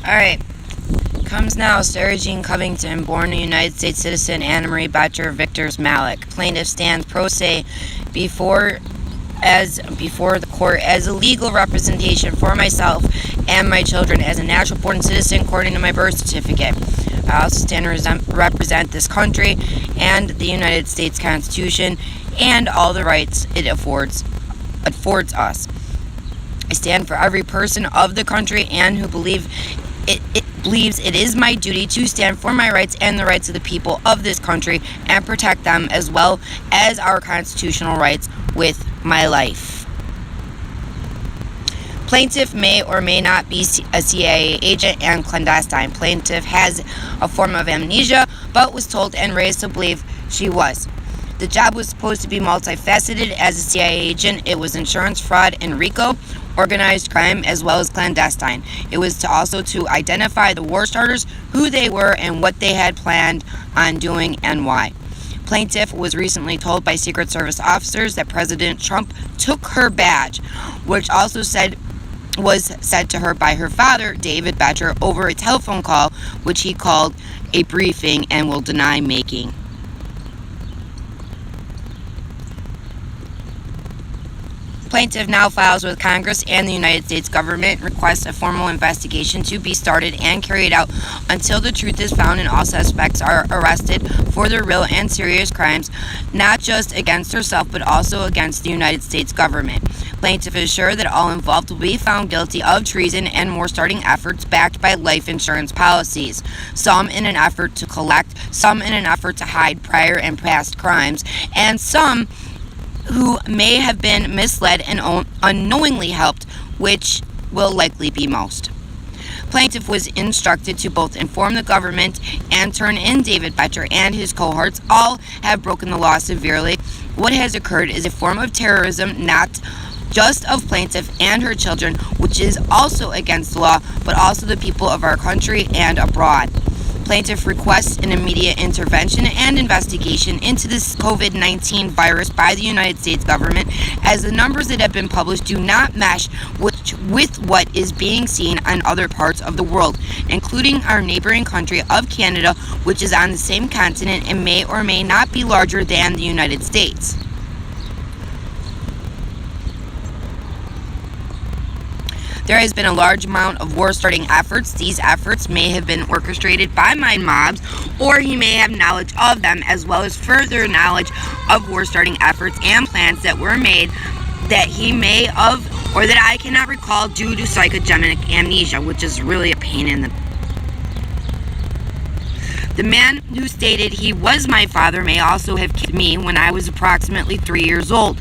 Alright. Comes now Sarah Jean Covington, born a United States citizen, Anna Marie Betcher, Victor's Malik. Plaintiff stands pro se before the court as a legal representation for myself and my children as a natural born citizen according to my birth certificate. I also stand to represent this country and the United States Constitution and all the rights it affords us. I stand for every person of the country and who believes it is my duty to stand for my rights and the rights of the people of this country and protect them as well as our constitutional rights with my life. Plaintiff may or may not be a CIA agent and clandestine. Plaintiff has a form of amnesia, but was told and raised to believe she was. The job was supposed to be multifaceted. As a CIA agent, it was insurance fraud and RICO, organized crime, as well as clandestine. It was also to identify the war starters, who they were, and what they had planned on doing and why. Plaintiff was recently told by Secret Service officers that President Trump took her badge, which also was said to her by her father, David Betcher, over a telephone call, which he called a briefing and will deny making. Plaintiff now files with Congress and the United States government, requests a formal investigation to be started and carried out until the truth is found and all suspects are arrested for their real and serious crimes, not just against herself but also against the United States government. Plaintiff is sure that all involved will be found guilty of treason and war starting efforts backed by life insurance policies, some in an effort to collect, some in an effort to hide prior and past crimes, and some who may have been misled and unknowingly helped, which will likely be most. Plaintiff was instructed to both inform the government and turn in David Betcher and his cohorts. All have broken the law severely. What has occurred is a form of terrorism, not just of plaintiff and her children, which is also against the law, but also the people of our country and abroad. Plaintiff requests an immediate intervention and investigation into this COVID-19 virus by the United States government, as the numbers that have been published do not mesh with what is being seen on other parts of the world, including our neighboring country of Canada, which is on the same continent and may or may not be larger than the United States. There has been a large amount of war-starting efforts. These efforts may have been orchestrated by mind mobs, or he may have knowledge of them, as well as further knowledge of war-starting efforts and plans that were made that he may have, or that I cannot recall due to psychogenic amnesia, which is really a pain in the... The man who stated he was my father may also have killed me when I was approximately 3 years old,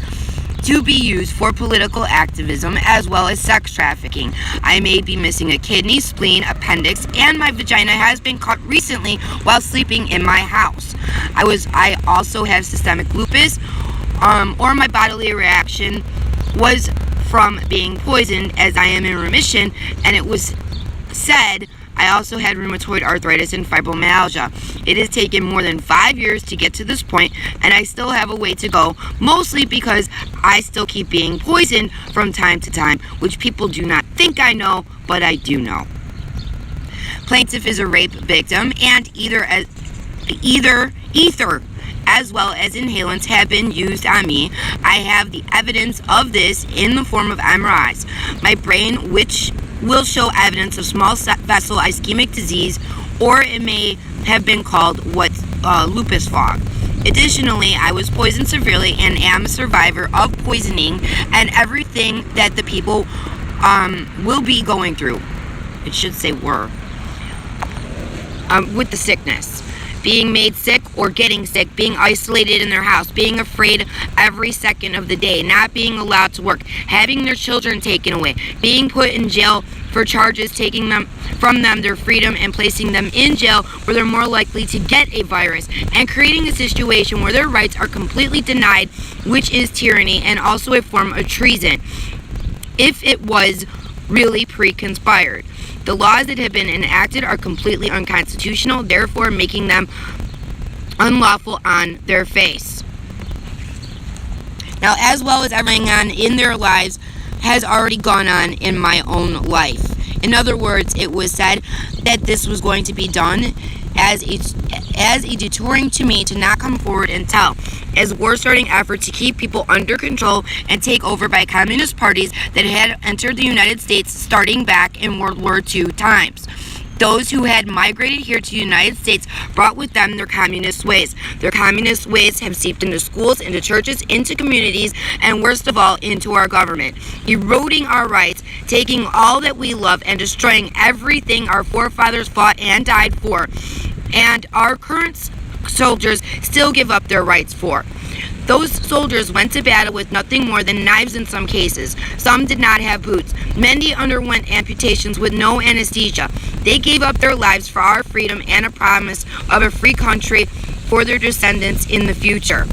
to be used for political activism as well as sex trafficking. I may be missing a kidney, spleen, appendix, and my vagina has been cut recently while sleeping in my house. I also have systemic lupus, or my bodily reaction was from being poisoned, as I am in remission, and it was said I also had rheumatoid arthritis and fibromyalgia. It has taken more than 5 years to get to this point, and I still have a way to go, mostly because I still keep being poisoned from time to time, which people do not think I know, but I do know. Plaintiff is a rape victim, and ether as well as inhalants have been used on me. I have the evidence of this in the form of MRIs. My brain, which will show evidence of small vessel ischemic disease, or it may have been called lupus fog. Additionally, I was poisoned severely and am a survivor of poisoning and everything that the people will be going through. It should say were. With the sickness. Being made sick or getting sick, being isolated in their house, being afraid every second of the day, not being allowed to work, having their children taken away, being put in jail for charges taking them from them their freedom and placing them in jail where they're more likely to get a virus, and creating a situation where their rights are completely denied, which is tyranny and also a form of treason, if it was really pre-conspired. The laws that have been enacted are completely unconstitutional, therefore making them unlawful on their face. Now, as well as everything on in their lives has already gone on in my own life. In other words, it was said that this was going to be done as a deterring to me to not come forward and tell, as war-starting effort to keep people under control and take over by communist parties that had entered the United States starting back in World War II times. Those who had migrated here to the United States brought with them their communist ways. Their communist ways have seeped into schools, into churches, into communities, and worst of all, into our government, eroding our rights, taking all that we love, and destroying everything our forefathers fought and died for, and our current soldiers still give up their rights for. Those soldiers went to battle with nothing more than knives in some cases. Some did not have boots. Many underwent amputations with no anesthesia. They gave up their lives for our freedom and a promise of a free country for their descendants in the future.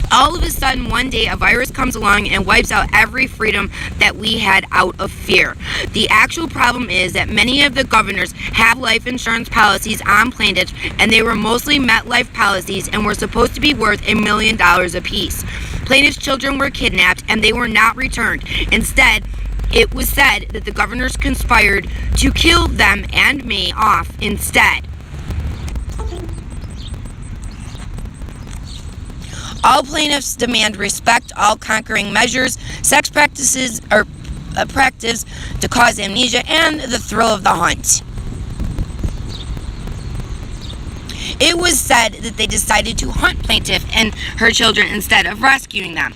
All of a sudden, one day, a virus comes along and wipes out every freedom that we had out of fear. The actual problem is that many of the governors have life insurance policies on plaintiffs, and they were mostly MetLife policies and were supposed to be worth $1 million apiece. Plaintiffs' children were kidnapped, and they were not returned. Instead, it was said that the governors conspired to kill them and me off instead. All plaintiffs demand respect, all conquering measures, sex practices or practice to cause amnesia, and the thrill of the hunt. It was said that they decided to hunt plaintiff and her children instead of rescuing them.